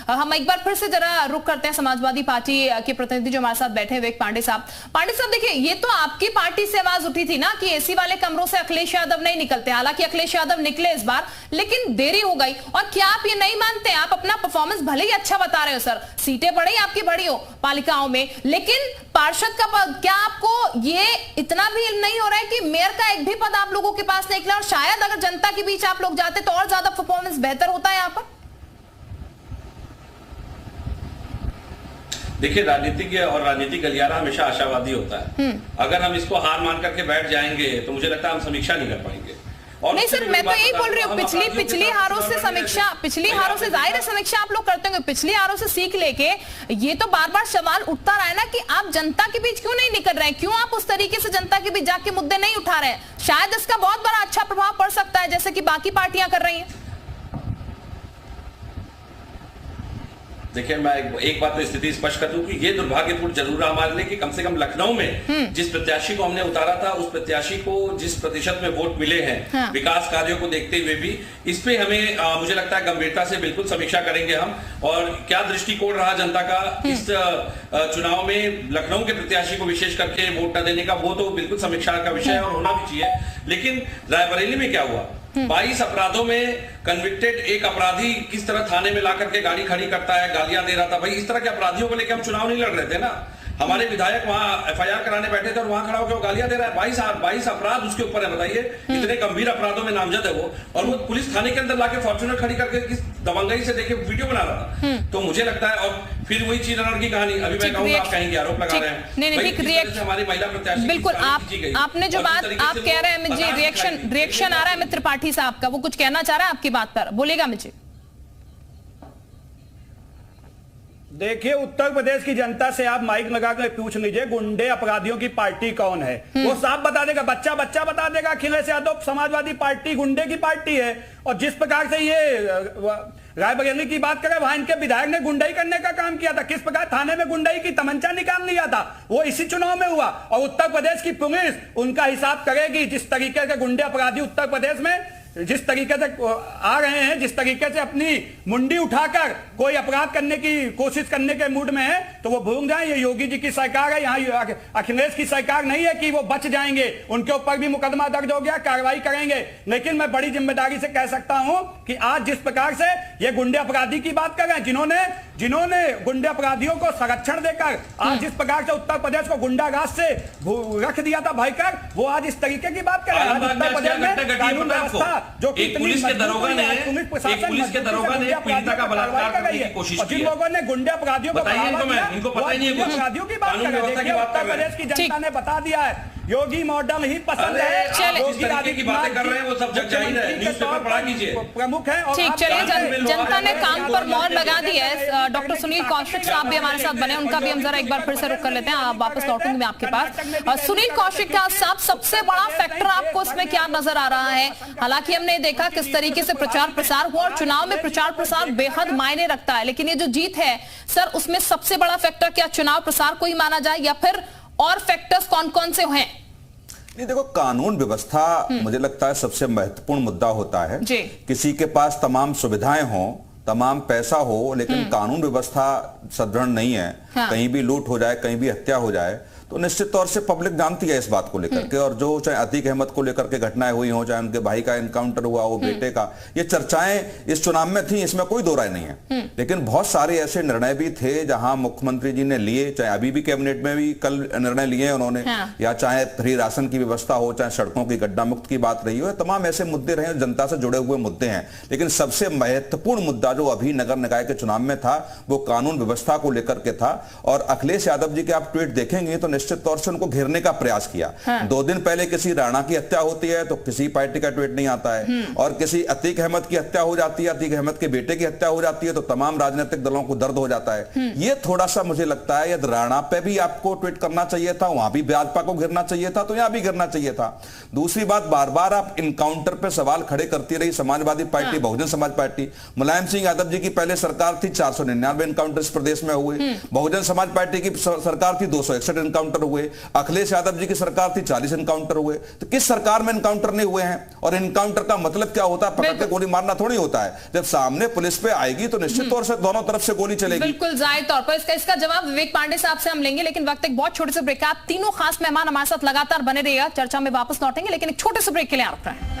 हम एक बार फिर से जरा रुक करते हैं समाजवादी पार्टी के प्रतिनिधि जो हमारे साथ बैठे हुए पांडे साहब। पांडे साहब देखिए, ये तो आपकी पार्टी से आवाज उठी थी ना कि एसी वाले कमरों से अखिलेश यादव नहीं निकलते, हालांकि अखिलेश यादव निकले इस बार, लेकिन देरी हो गई। और क्या आप ये नहीं मानते, आप अपना परफॉर्मेंस भले ही अच्छा बता रहे हो सर, सीटें बढ़ी आपकी बढ़ी हो पालिकाओं में, लेकिन पार्षद का पद, क्या आपको ये इतना भी नहीं हो रहा है कि मेयर का एक भी पद आप लोगों के पास नहीं निकला? और शायद अगर जनता के बीच आप लोग जाते तो और ज्यादा परफॉर्मेंस बेहतर होता है यहाँ पर। देखिए, राजनीतिक और राजनीतिक गलियारा हमेशा आशावादी होता है। अगर हम इसको हार मान करके बैठ जाएंगे तो मुझे लगता है हम समीक्षा नहीं कर पाएंगे। और नहीं सर, मैं तो यही बोल रही हूँ, पिछली हारों से समीक्षा, पिछली हारों से जाहिर है समीक्षा आप लोग करते होंगे, पिछली हारों से सीख लेके ये तो बार बार सवाल उठता रहा है ना कि आप जनता के बीच क्यों नहीं निकल रहे हैं, क्यों आप उस तरीके से जनता के बीच जाके मुद्दे नहीं उठा रहे हैं। शायद इसका बहुत बड़ा अच्छा प्रभाव पड़ सकता है, जैसे कि बाकी पार्टियां कर रही हैं। देखिए, मैं एक बात तो स्थिति स्पष्ट कर दूं कि ये दुर्भाग्यपूर्ण जरूर रहा हमारे लिए कि कम से कम लखनऊ में जिस प्रत्याशी को हमने उतारा था, उस प्रत्याशी को जिस प्रतिशत में वोट मिले हैं विकास कार्यों को देखते हुए भी, इस पे हमें मुझे लगता है गंभीरता से बिल्कुल समीक्षा करेंगे हम। और क्या दृष्टिकोण रहा जनता का इस चुनाव में लखनऊ के प्रत्याशी को विशेष करके वोट न देने का, वो तो बिल्कुल समीक्षा का विषय है और होना भी चाहिए। लेकिन रायबरेली में क्या हुआ, 22 अपराधों में कन्विक्टेड एक अपराधी किस तरह थाने में ला करके गाड़ी खड़ी करता है, गालियां दे रहा था। भाई, इस तरह के अपराधियों को लेकर हम चुनाव नहीं लड़ रहे थे ना। हमारे विधायक वहां एफआईआर कराने बैठे थे और वहां खड़ा होकर गालियां दे रहा है। 22 अपराध उसके ऊपर है, बताइए, इतने गंभीर अपराधों में नामजद है वो, और वो पुलिस थाने के अंदर लाके फॉर्च्यूनर खड़ी करके किस दबंगई से देखिए वीडियो बना रहा था। तो मुझे लगता है, और फिर वही चीरहरण की कहानी, अभी मैं कहूंगा आप कहेंगे आरोप लगा रहे हैं। नहीं, हमारी महिला प्रत्याशी, बिल्कुल आपने जो बात आप कह रहे हैं, मुझे रिएक्शन आ रहा है मित्र त्रिपाठी साहब का, वो कुछ कहना चाह रहा है आपकी बात पर, बोलेगा मुझे। देखिए, उत्तर प्रदेश की जनता से आप माइक लगा कर पूछ लीजिए गुंडे अपराधियों की पार्टी कौन है, वो साफ बता देगा, बच्चा बता देगा। अखिलेश यादव समाजवादी पार्टी गुंडे की पार्टी है। और जिस प्रकार से ये रायबरेली की बात करें, वहां इनके विधायक ने गुंडाई करने का काम किया था। किस प्रकार थाने में गुंडाई की तमंचा निकाल लिया था, वो इसी चुनाव में हुआ। और उत्तर प्रदेश की पुलिस उनका हिसाब करेगी। जिस तरीके के गुंडे अपराधी उत्तर प्रदेश में जिस तरीके से आ रहे हैं, जिस तरीके से अपनी मुंडी उठाकर कोई अपराध करने की कोशिश करने के मूड में है, तो वो भूल जाएं ये योगी जी की सरकार है, यहाँ अखिलेश की सरकार नहीं है कि वो बच जाएंगे। उनके ऊपर भी मुकदमा दर्ज हो गया, कार्रवाई करेंगे। लेकिन मैं बड़ी जिम्मेदारी से कह सकता हूं कि आज जिस प्रकार से ये गुंडे अपराधी की बात कर रहे हैं, जिन्होंने गुंडे अपराधियों को संरक्षण देकर आज जिस प्रकार से उत्तर प्रदेश को गुंडाराज से रख दिया था भयकर, वो आज इस तरीके की बात कर रहे हैं। उत्तर प्रदेश में कानून व्यवस्था जो कि पुलिस के दरोगा ने पीड़िता का बलात्कार करने की कोशिश की, जिन लोगों ने गुंडे अपराधियों को इनको पता ही नहीं है, अपराधियों की बात कर रहे हैं। उत्तर प्रदेश की जनता ने बता दिया है, योगी मॉडल ही पसंद है। योगी आदित्यनाथ की बातें कर रहे हैं वो सब जग जाहिर है, न्यूज़पेपर पढ़ा कीजिए, प्रमुख है। ठीक, चलिए, जनता ने काम पर मोहर लगा दी है। डॉक्टर सुनील कौशिक साहब भी हमारे साथ बने, उनका भी हम जरा एक बार फिर से रुक कर लेते हैं, आप वापस लौटूंगी मैं आपके पास। सुनील कौशिक साहब, सबसे बड़ा फैक्टर आपको इसमें क्या नजर आ रहा है? हालांकि हमने देखा किस तरीके से प्रचार प्रसार हुआ, और चुनाव में प्रचार प्रसार बेहद मायने रखता है, लेकिन ये जो जीत है सर, उसमें सबसे बड़ा फैक्टर क्या चुनाव प्रसार को ही माना जाए, या फिर और फैक्टर्स कौन कौन से हैं? नहीं, देखो, कानून व्यवस्था मुझे लगता है सबसे महत्वपूर्ण मुद्दा होता है। किसी के पास तमाम सुविधाएं हों, तमाम पैसा हो, लेकिन कानून व्यवस्था सुदृढ़ नहीं है, कहीं भी लूट हो जाए, कहीं भी हत्या हो जाए, तो निश्चित तौर से पब्लिक जानती है इस बात को लेकर के। और जो चाहे अतीक अहमद को लेकर के घटनाएं हुई हो, चाहे उनके भाई का एनकाउंटर हुआ हो, बेटे का, ये चर्चाएं इस चुनाव में थी, इसमें कोई दो राय नहीं है। लेकिन बहुत सारे ऐसे निर्णय भी थे जहां मुख्यमंत्री जी ने लिए, चाहे अभी भी कैबिनेट में भी कल निर्णय लिए हैं उन्होंने, या चाहे फ्री राशन की व्यवस्था हो, चाहे सड़कों की गड्ढा मुक्त की बात रही हो, तमाम ऐसे मुद्दे रहे जनता से जुड़े हुए मुद्दे हैं। लेकिन सबसे महत्वपूर्ण मुद्दा जो अभी नगर निकाय के चुनाव में था, वो कानून व्यवस्था को लेकर के था। और अखिलेश यादव जी के आप ट्वीट देखेंगे तो निश्चित तौर से उनको घेरने का प्रयास किया। 2 दिन पहले किसी राणा की हत्या होती है तो किसी पार्टी का ट्वीट नहीं आता है, और किसी अतीक अहमद की हत्या हो जाती है, अतीक अहमद के बेटे की हत्या हो जाती है, तो तमाम राजनीतिक दलों को दर्द हो जाता है। ये थोड़ा सा मुझे लगता है यदि राणा पे भी आपको ट्वीट करना चाहिए था, वहां भी भाजपा को घेरना चाहिए था, तो यहां भी घेरना चाहिए था। दूसरी बात, बार बार आप इनकाउंटर पे सवाल खड़े करती रही समाजवादी पार्टी, बहुजन समाज पार्टी। मुलायम सिंह यादव जी की पहले सरकार थी, 499 इनकाउंटर इस प्रदेश में हुए। बहुजन समाज पार्टी की सरकार थी, 261 इनकाउंटर एनकाउंटर हुए, अखिलेश यादव जी की सरकार थी 40 एनकाउंटर हुए, तो किस सरकार में एनकाउंटर नहीं हुए हैं? और एनकाउंटर का मतलब क्या होता है? पकड़ के गोली मारना थोड़ी होता है। जब सामने पुलिस पे आएगी तो निश्चित तौर से दोनों तरफ से गोली चलेगी। बिल्कुल जाहिर तौर पर इसका जवाब विवेक पांडे साहब से हम लेंगे, लेकिन वक्त एक बहुत छोटे से ब्रेक। आप तीनों खास मेहमान हमारे साथ लगातार बने रहिएगा, चर्चा में वापस लौटेंगे, लेकिन एक छोटे से ब्रेक के लिए आप रहे हैं।